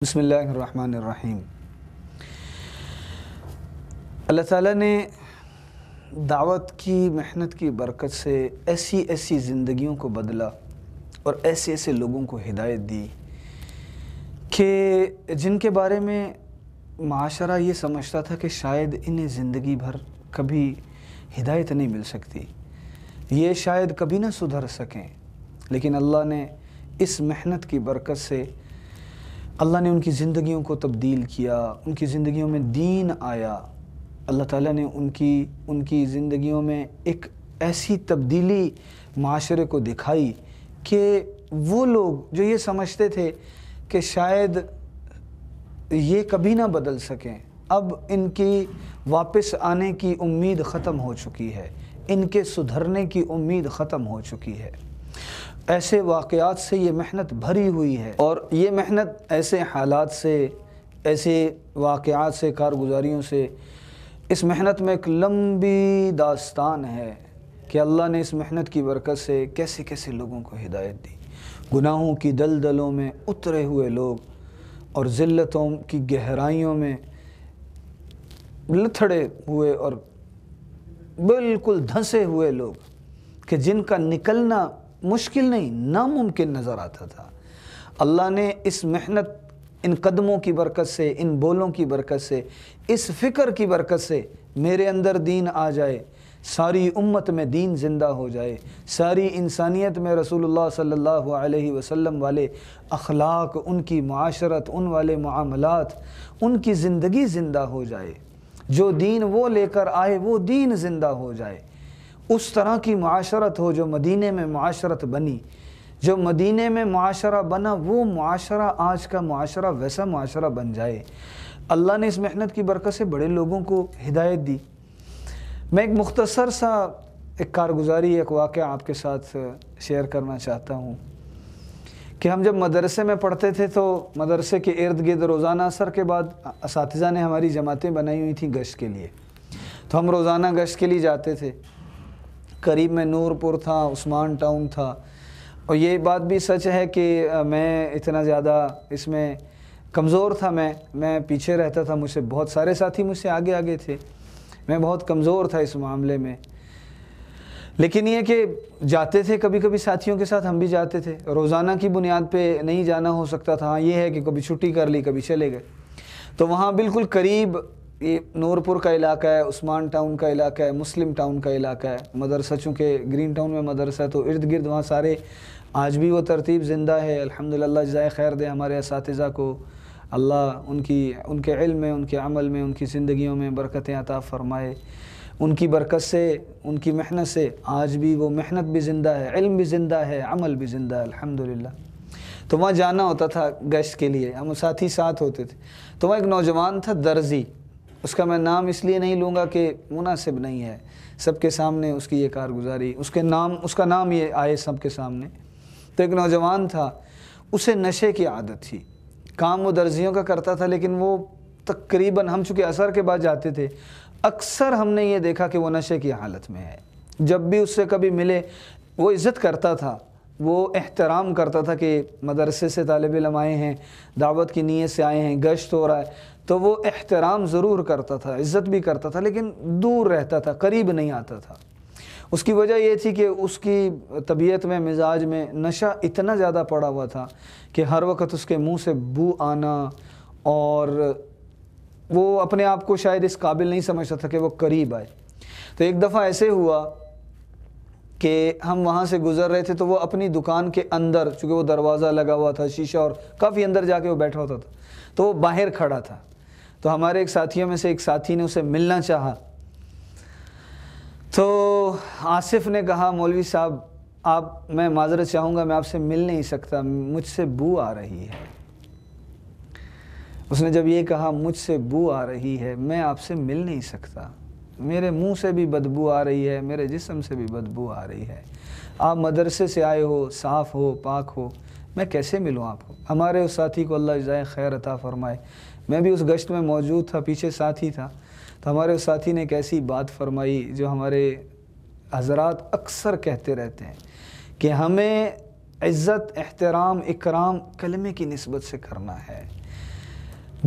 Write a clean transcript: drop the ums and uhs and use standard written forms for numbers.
بسم اللہ الرحمن الرحیم۔ اللہ تعالیٰ نے دعوت کی محنت کی برکت سے ایسی ایسی زندگیوں کو بدلا اور ایسے ایسے لوگوں کو ہدایت دی کہ جن کے بارے میں معاشرہ یہ سمجھتا تھا کہ شاید انہیں زندگی بھر کبھی ہدایت نہیں مل سکتی، یہ شاید کبھی نہ سدھر سکیں، لیکن اللہ نے اس محنت کی برکت سے اللہ نے ان کی زندگیوں کو تبدیل کیا، ان کی زندگیوں میں دین آیا۔ اللہ تعالیٰ نے ان کی زندگیوں میں ایک ایسی تبدیلی معاشرے کو دکھائی کہ وہ لوگ جو یہ سمجھتے تھے کہ شاید یہ کبھی نہ بدل سکیں، اب ان کی واپس آنے کی امید ختم ہو چکی ہے، ان کے سدھرنے کی امید ختم ہو چکی ہے۔ ایسے واقعات سے یہ محنت بھری ہوئی ہے، اور یہ محنت ایسے حالات سے، ایسے واقعات سے، کارگزاریوں سے، اس محنت میں ایک لمبی داستان ہے کہ اللہ نے اس محنت کی برکت سے کیسے کیسے لوگوں کو ہدایت دی۔ گناہوں کی دلدلوں میں اترے ہوئے لوگ اور ذلتوں کی گہرائیوں میں لتھڑے ہوئے اور بالکل دھنسے ہوئے لوگ کہ جن کا نکلنا مشکل نہیں، ناممکن نظر آتا تھا، اللہ نے اس محنت، ان قدموں کی برکت سے، ان بولوں کی برکت سے، اس فکر کی برکت سے میرے اندر دین آ جائے، ساری امت میں دین زندہ ہو جائے، ساری انسانیت میں رسول اللہ صلی اللہ علیہ وسلم والے اخلاق، ان کی معاشرت، ان والے معاملات، ان کی زندگی زندہ ہو جائے، جو دین وہ لے کر آئے وہ دین زندہ ہو جائے، اس طرح کی معاشرت ہو جو مدینے میں معاشرت بنی، جو مدینے میں معاشرہ بنا وہ معاشرہ آج کا معاشرہ ویسا معاشرہ بن جائے۔ اللہ نے اس محنت کی برکت سے بڑے لوگوں کو ہدایت دی۔ میں ایک مختصر سا ایک کارگزاری، ایک واقعہ آپ کے ساتھ شیئر کرنا چاہتا ہوں کہ ہم جب مدرسے میں پڑھتے تھے تو مدرسے کے ارد گرد روزانہ عصر کے بعد اساتذہ نے ہماری جماعتیں بنائی ہوئی تھیں گشت کے لیے، تو ہم روزانہ گشت کے لیے جاتے تھے۔ قریب میں نور پور تھا، عثمان ٹاؤن تھا، اور یہ بات بھی سچ ہے کہ میں اتنا زیادہ اس میں کمزور تھا، میں پیچھے رہتا تھا، مجھ سے بہت سارے ساتھی مجھ سے آگے آگے تھے، میں بہت کمزور تھا اس معاملے میں، لیکن یہ کہ جاتے تھے کبھی کبھی ساتھیوں کے ساتھ، ہم بھی جاتے تھے، روزانہ کی بنیاد پہ نہیں جانا ہو سکتا تھا، ہاں یہ ہے کہ کبھی چھٹی کر لی، کبھی چلے گئے۔ تو وہاں بالکل قریب یہ نور پور کا علاقہ ہے، عثمان ٹاؤن کا علاقہ ہے، مسلم ٹاؤن کا علاقہ ہے، مدرسہ چونکہ گرین ٹاؤن میں مدرسہ ہے تو ارد گرد وہاں سارے آج بھی وہ ترتیب زندہ ہے، الحمدللہ، جزائے خیر دے ہمارے اساتذہ کو، اللہ ان کے علم میں، ان کے عمل میں، ان کی زندگیوں میں برکتیں عطا فرمائے، ان کی برکت سے، ان کی محنت سے آج بھی وہ محنت بھی زندہ ہے، علم بھی زندہ ہے، عمل بھی زندہ ہے، الحمدللہ۔ تو وہاں جانا ہوتا تھا گشت کے لیے، ہم ساتھی ساتھ ہوتے تھے، تو وہاں ایک نوجوان تھا درزی، اس کا میں نام اس لیے نہیں لوں گا کہ مناسب نہیں ہے سب کے سامنے اس کی یہ کارگزاری، اس کا نام یہ آئے سب کے سامنے۔ تو ایک نوجوان تھا، اسے نشے کی عادت تھی، کام وہ درزیوں کا کرتا تھا، لیکن وہ تقریباً، ہم چونکہ عصر کے بعد جاتے تھے، اکثر ہم نے یہ دیکھا کہ وہ نشے کی حالت میں ہے۔ جب بھی اس سے کبھی ملے وہ عزت کرتا تھا، وہ احترام کرتا تھا کہ مدرسے سے طالب علم آئے ہیں، دعوت کی نیت سے آئے ہیں، گشت ہو رہا ہے، تو وہ احترام ضرور کرتا تھا، عزت بھی کرتا تھا، لیکن دور رہتا تھا، قریب نہیں آتا تھا۔ اس کی وجہ یہ تھی کہ اس کی طبیعت میں، مزاج میں نشہ اتنا زیادہ پڑا ہوا تھا کہ ہر وقت اس کے منہ سے بو آنا، اور وہ اپنے آپ کو شاید اس قابل نہیں سمجھتا تھا کہ وہ قریب آئے۔ تو ایک دفعہ ایسے ہوا کہ ہم وہاں سے گزر رہے تھے، تو وہ اپنی دکان کے اندر، چونکہ وہ دروازہ لگا ہوا تھا شیشہ، اور کافی اندر جا کے وہ بیٹھا ہوتا تھا، تو وہ باہر کھڑا تھا۔ تو ہمارے ایک ساتھیوں میں سے ایک ساتھی نے اسے ملنا چاہا، تو آصف نے کہا مولوی صاحب میں معذرت چاہوں گا، میں آپ سے مل نہیں سکتا، مجھ سے بو آ رہی ہے۔ اس نے جب یہ کہا مجھ سے بو آ رہی ہے، میں آپ سے مل نہیں سکتا، میرے منہ سے بھی بدبو آ رہی ہے، میرے جسم سے بھی بدبو آ رہی ہے، آپ مدرسے سے آئے ہو، صاف ہو، پاک ہو، میں کیسے ملوں آپ کو؟ ہمارے اس ساتھی کو اللہ جزائے خیر عطا فرمائے، میں بھی اس گشت میں موجود تھا، پیچھے ساتھی تھا، تو ہمارے اس ساتھی نے ایک ایسی بات فرمائی جو ہمارے حضرات اکثر کہتے رہتے ہیں کہ ہمیں عزت، احترام، اکرام کلمے کی نسبت سے کرنا ہے،